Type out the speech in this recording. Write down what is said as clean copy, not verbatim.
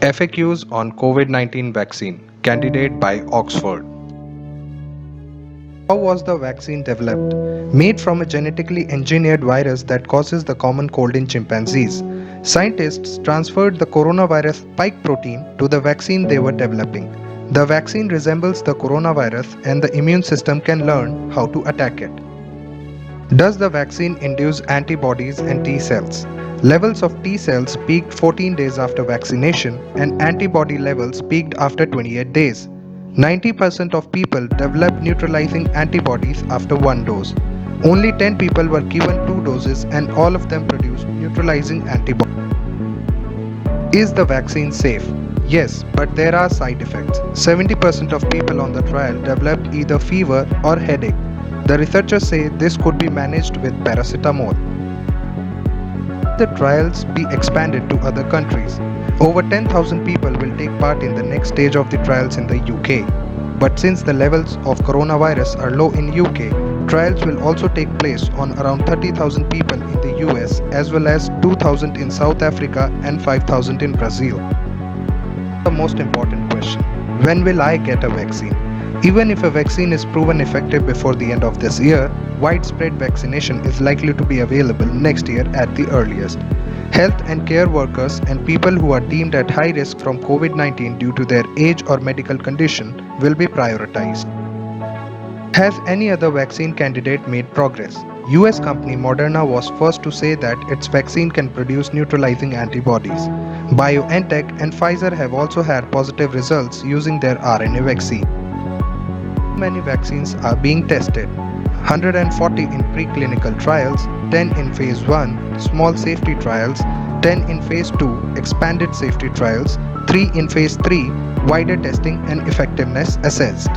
FAQs on COVID-19 vaccine candidate by Oxford. How was the vaccine developed? Made from a genetically engineered virus that causes the common cold in chimpanzees. Scientists transferred the coronavirus spike protein to the vaccine they were developing. The vaccine resembles the coronavirus and the immune system can learn how to attack it. Does the vaccine induce antibodies and T cells? Levels of T cells peaked 14 days after vaccination and antibody levels peaked after 28 days. 90% of people developed neutralizing antibodies after one dose. Only 10 people were given two doses and all of them produced neutralizing antibodies. Is the vaccine safe? Yes, but there are side effects. 70% of people on the trial developed either fever or headache. The researchers say this could be managed with paracetamol. The trials be expanded to other countries. Over 10,000 people will take part in the next stage of the trials in the UK. But since the levels of coronavirus are low in UK, trials will also take place on around 30,000 people in the US as well as 2,000 in South Africa and 5,000 in Brazil. The most important question: when will I get a vaccine? Even if a vaccine is proven effective before the end of this year, widespread vaccination is likely to be available next year at the earliest. Health and care workers and people who are deemed at high risk from COVID-19 due to their age or medical condition will be prioritized. Has any other vaccine candidate made progress? US company Moderna was first to say that its vaccine can produce neutralizing antibodies. BioNTech and Pfizer have also had positive results using their RNA vaccine. Many vaccines are being tested: 140 in preclinical trials, 10 in phase 1, small safety trials, 10 in phase 2, expanded safety trials, 3 in phase 3, wider testing and effectiveness assessed.